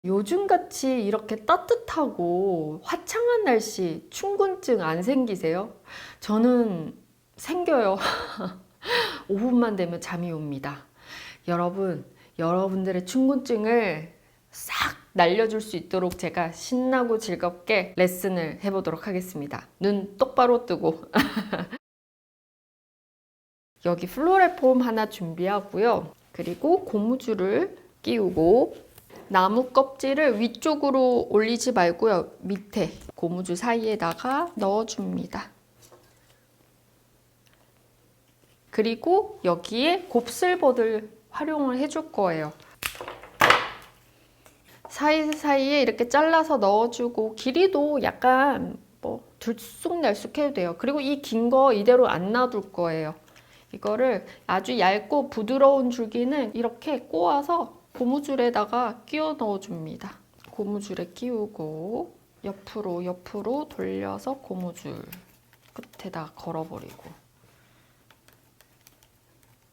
요즘같이 이렇게 따뜻하고 화창한 날씨 충곤증 안 생기세요? 저는 생겨요. 5분만 되면 잠이 옵니다. 여러분, 여러분들의 충곤증을 싹 날려줄 수 있도록 제가 신나고 즐겁게 레슨을 해보도록 하겠습니다. 눈 똑바로 뜨고. 여기 플로럴 폼 하나 준비하고요. 그리고 고무줄을 끼우고 나무 껍질을 위쪽으로 올리지 말고요. 밑에 고무줄 사이에다가 넣어줍니다. 그리고 여기에 곱슬버들 활용을 해줄 거예요. 사이사이에 이렇게 잘라서 넣어주고 길이도 약간 들쑥날쑥해도 돼요. 그리고 이 긴 거 이대로 안 놔둘 거예요. 이거를 아주 얇고 부드러운 줄기는 이렇게 꼬아서 고무줄에다가 끼워 넣어줍니다. 고무줄에 끼우고 옆으로 돌려서 고무줄 끝에다 걸어버리고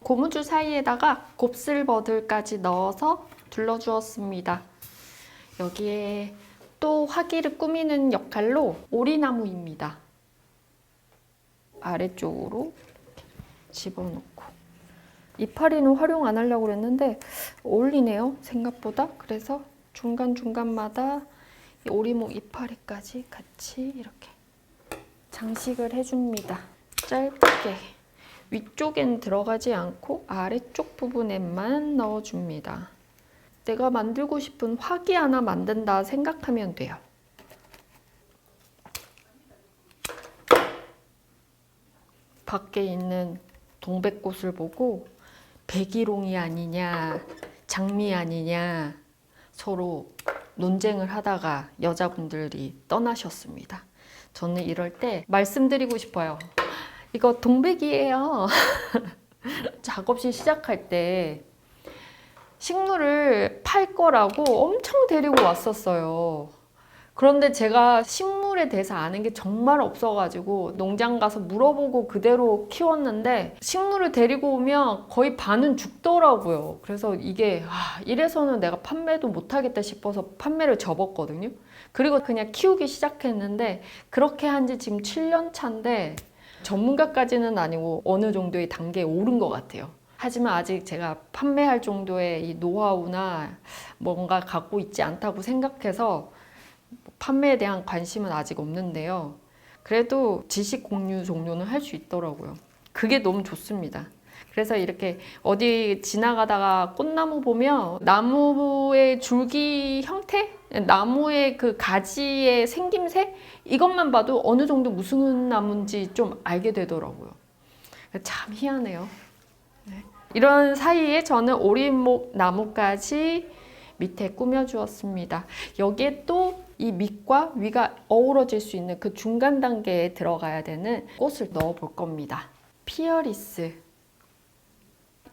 고무줄 사이에다가 곱슬버들까지 넣어서 둘러주었습니다. 여기에 또 화기를 꾸미는 역할로 오리나무입니다. 아래쪽으로 집어넣고 이파리는 활용 안 하려고 그랬는데 어울리네요, 생각보다. 그래서 중간중간마다 오리목 이파리까지 같이 이렇게 장식을 해줍니다. 짧게 위쪽엔 들어가지 않고 아래쪽 부분에만 넣어줍니다. 내가 만들고 싶은 화기 하나 만든다 생각하면 돼요. 밖에 있는 동백꽃을 보고 백일홍이 아니냐, 장미 아니냐 서로 논쟁을 하다가 여자분들이 떠나셨습니다. 저는 이럴 때 말씀드리고 싶어요. 이거 동백이에요. 작업실 시작할 때 식물을 팔 거라고 엄청 데리고 왔었어요. 그런데 제가 식물에 대해서 아는 게 정말 없어가지고 농장 가서 물어보고 그대로 키웠는데 식물을 데리고 오면 거의 반은 죽더라고요. 그래서 이게 이래서는 내가 판매도 못하겠다 싶어서 판매를 접었거든요. 그리고 그냥 키우기 시작했는데 그렇게 한 지 지금 7년 차인데 전문가까지는 아니고 어느 정도의 단계에 오른 것 같아요. 하지만 아직 제가 판매할 정도의 이 노하우나 뭔가 갖고 있지 않다고 생각해서 판매에 대한 관심은 아직 없는데요. 그래도 지식 공유 정도는 할 수 있더라고요. 그게 너무 좋습니다. 그래서 이렇게 어디 지나가다가 꽃나무 보면 나무의 줄기 형태? 나무의 그 가지의 생김새? 이것만 봐도 어느 정도 무슨 나무인지 좀 알게 되더라고요. 참 희한해요. 네. 이런 사이에 저는 오리목 나무까지 밑에 꾸며주었습니다. 여기에 또 이 밑과 위가 어우러질 수 있는 그 중간 단계에 들어가야 되는 꽃을 넣어 볼 겁니다. 피어리스.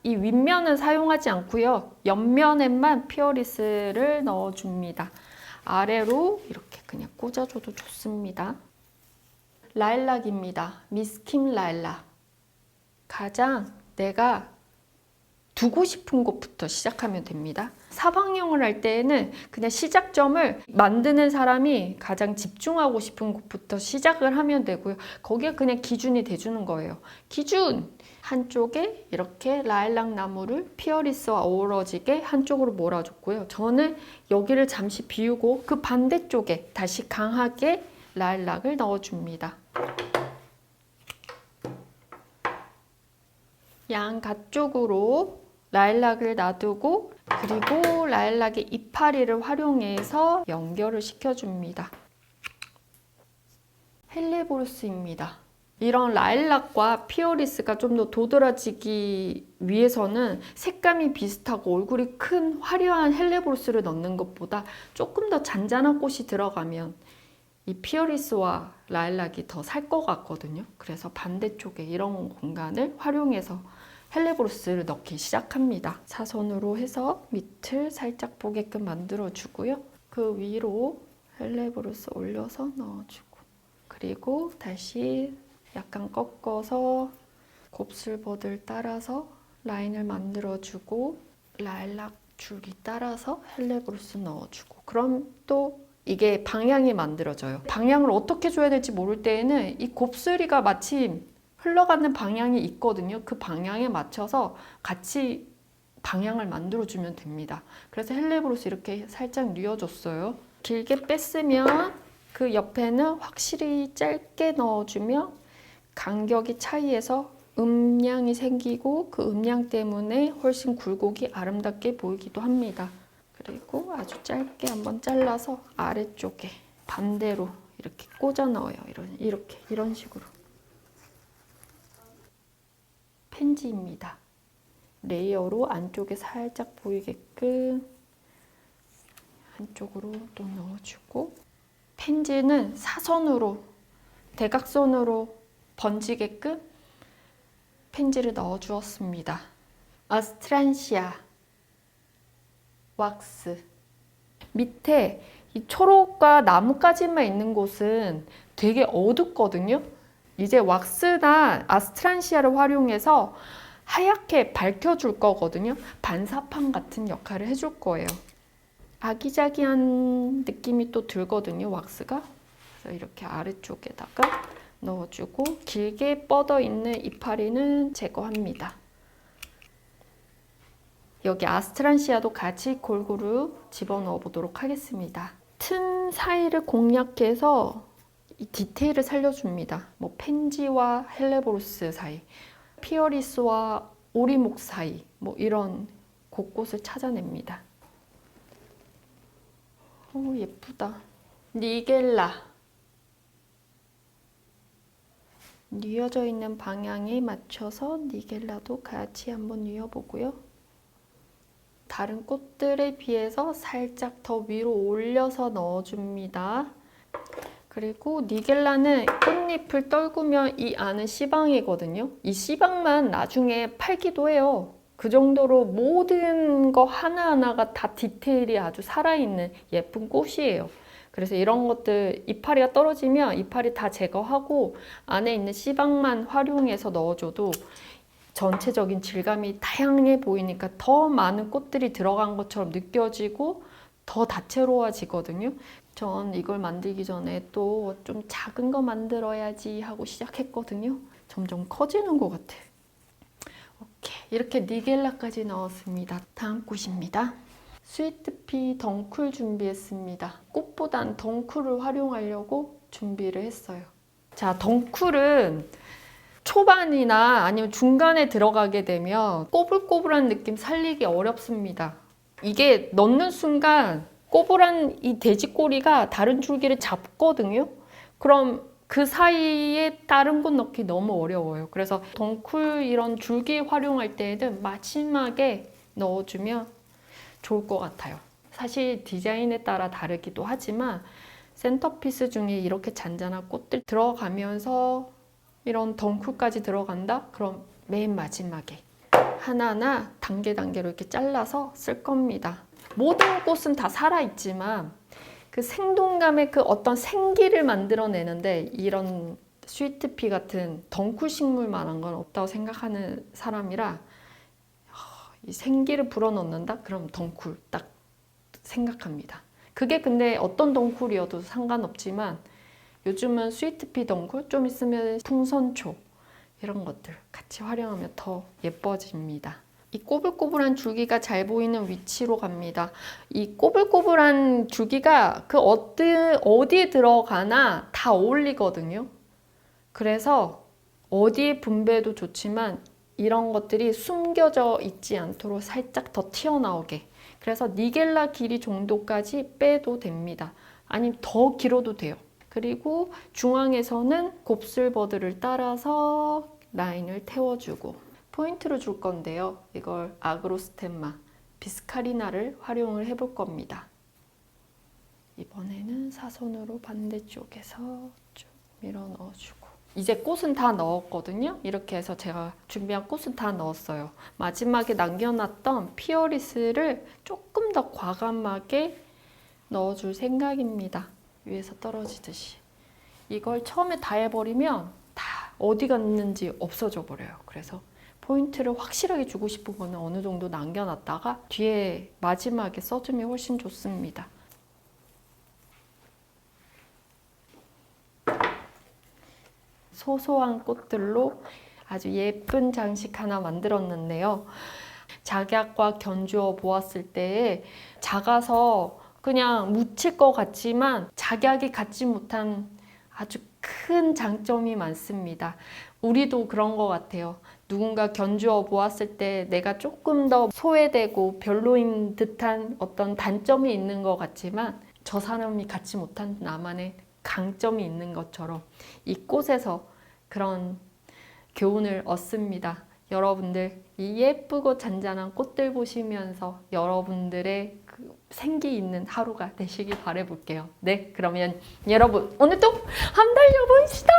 이 윗면은 사용하지 않고요. 옆면에만 피어리스를 넣어줍니다. 아래로 이렇게 그냥 꽂아줘도 좋습니다. 라일락입니다. 미스킴 라일락. 가장 내가 두고 싶은 곳부터 시작하면 됩니다. 사방용을 할 때에는 그냥 시작점을 만드는 사람이 가장 집중하고 싶은 곳부터 시작을 하면 되고요. 거기에 그냥 기준이 돼주는 거예요. 기준! 한쪽에 이렇게 라일락 나무를 피어리스와 어우러지게 한쪽으로 몰아줬고요. 저는 여기를 잠시 비우고 그 반대쪽에 다시 강하게 라일락을 넣어줍니다. 양가쪽으로 라일락을 놔두고 그리고 라일락의 이파리를 활용해서 연결을 시켜줍니다. 헬레보루스입니다. 이런 라일락과 피어리스가 좀 더 도드라지기 위해서는 색감이 비슷하고 얼굴이 큰 화려한 헬레보루스를 넣는 것보다 조금 더 잔잔한 꽃이 들어가면 이 피어리스와 라일락이 더 살 것 같거든요. 그래서 반대쪽에 이런 공간을 활용해서 헬레보루스를 넣기 시작합니다. 사선으로 해서 밑을 살짝 보게끔 만들어 주고요. 그 위로 헬레보루스 올려서 넣어주고 그리고 다시 약간 꺾어서 곱슬버들 따라서 라인을 만들어 주고 라일락 줄기 따라서 헬레보루스 넣어주고 그럼 또 이게 방향이 만들어져요. 방향을 어떻게 줘야 될지 모를 때에는 이 곱슬이가 마침 흘러가는 방향이 있거든요. 그 방향에 맞춰서 같이 방향을 만들어주면 됩니다. 그래서 헬레브로스 이렇게 살짝 뉘어줬어요. 길게 뺐으면 그 옆에는 확실히 짧게 넣어주면 간격이 차이해서 음량이 생기고 그 음량 때문에 훨씬 굴곡이 아름답게 보이기도 합니다. 그리고 아주 짧게 한번 잘라서 아래쪽에 반대로 이렇게 꽂아 넣어요. 이런 식으로. 펜지입니다. 레이어로 안쪽에 살짝 보이게끔 한쪽으로 또 넣어주고, 펜지는 사선으로 대각선으로 번지게끔 펜지를 넣어주었습니다. 아스트란시아 왁스. 밑에 이 초록과 나뭇가지만 있는 곳은 되게 어둡거든요. 이제 왁스나 아스트란시아를 활용해서 하얗게 밝혀줄 거거든요. 반사판 같은 역할을 해줄 거예요. 아기자기한 느낌이 또 들거든요, 왁스가. 그래서 이렇게 아래쪽에다가 넣어주고 길게 뻗어 있는 이파리는 제거합니다. 여기 아스트란시아도 같이 골고루 집어넣어 보도록 하겠습니다. 틈 사이를 공략해서 이 디테일을 살려줍니다. 뭐 펜지와 헬레보루스 사이, 피어리스와 오리목 사이, 뭐 이런 곳곳을 찾아냅니다. 오, 예쁘다. 니겔라. 뉘어져 있는 방향에 맞춰서 니겔라도 같이 한번 뉘어보고요. 다른 꽃들에 비해서 살짝 더 위로 올려서 넣어줍니다. 그리고 니겔라는 꽃잎을 떨구면 이 안은 씨방이거든요. 이 씨방만 나중에 팔기도 해요. 그 정도로 모든 거 하나하나가 다 디테일이 아주 살아있는 예쁜 꽃이에요. 그래서 이런 것들 이파리가 떨어지면 이파리 다 제거하고 안에 있는 씨방만 활용해서 넣어줘도 전체적인 질감이 다양해 보이니까 더 많은 꽃들이 들어간 것처럼 느껴지고 더 다채로워지거든요. 전 이걸 만들기 전에 또 좀 작은 거 만들어야지 하고 시작했거든요. 점점 커지는 것 같아. 오케이, 이렇게 니겔라까지 넣었습니다. 다음 꽃입니다. 스위트피 덩쿨 준비했습니다. 꽃보단 덩쿨을 활용하려고 준비를 했어요. 자, 덩쿨은 초반이나 아니면 중간에 들어가게 되면 꼬불꼬불한 느낌 살리기 어렵습니다. 이게 넣는 순간 꼬불한 이 돼지꼬리가 다른 줄기를 잡거든요. 그럼 그 사이에 다른 꽃 넣기 너무 어려워요. 그래서 덩쿨 이런 줄기 활용할 때에는 마지막에 넣어주면 좋을 것 같아요. 사실 디자인에 따라 다르기도 하지만 센터피스 중에 이렇게 잔잔한 꽃들 들어가면서 이런 덩쿨까지 들어간다? 그럼 맨 마지막에 하나하나 단계로 이렇게 잘라서 쓸 겁니다. 모든 꽃은 다 살아있지만 그 생동감의 그 어떤 생기를 만들어내는데 이런 스위트피 같은 덩쿨 식물만한 건 없다고 생각하는 사람이라 이 생기를 불어넣는다? 그럼 덩쿨 딱 생각합니다. 그게 근데 어떤 덩쿨이어도 상관없지만 요즘은 스위트피 덩쿨, 좀 있으면 풍선초 이런 것들 같이 활용하면 더 예뻐집니다. 이 꼬불꼬불한 줄기가 잘 보이는 위치로 갑니다. 이 꼬불꼬불한 줄기가 그 어디에 들어가나 다 어울리거든요. 그래서 어디에 분배해도 좋지만 이런 것들이 숨겨져 있지 않도록 살짝 더 튀어나오게. 그래서 니겔라 길이 정도까지 빼도 됩니다. 아니면 더 길어도 돼요. 그리고 중앙에서는 곱슬버드를 따라서 라인을 태워주고 포인트를 줄 건데요. 이걸 아그로스템마 비스카리나를 활용을 해볼 겁니다. 이번에는 사선으로 반대쪽에서 쭉 밀어 넣어주고 이제 꽃은 다 넣었거든요. 이렇게 해서 제가 준비한 꽃은 다 넣었어요. 마지막에 남겨놨던 피어리스를 조금 더 과감하게 넣어줄 생각입니다. 위에서 떨어지듯이. 이걸 처음에 다 해버리면 다 어디 갔는지 없어져 버려요. 그래서 포인트를 확실하게 주고 싶은 거는 어느 정도 남겨놨다가 뒤에 마지막에 써주면 훨씬 좋습니다. 소소한 꽃들로 아주 예쁜 장식 하나 만들었는데요. 작약과 견주어 보았을 때 작아서 그냥 묻힐 것 같지만 작약이 갖지 못한 아주 큰 장점이 많습니다. 우리도 그런 것 같아요. 누군가 견주어 보았을 때 내가 조금 더 소외되고 별로인 듯한 어떤 단점이 있는 것 같지만 저 사람이 갖지 못한 나만의 강점이 있는 것처럼 이 꽃에서 그런 교훈을 얻습니다. 여러분들 이 예쁘고 잔잔한 꽃들 보시면서 여러분들의 그 생기 있는 하루가 되시길 바라볼게요. 네, 그러면 여러분 오늘도 한번 달려봅시다.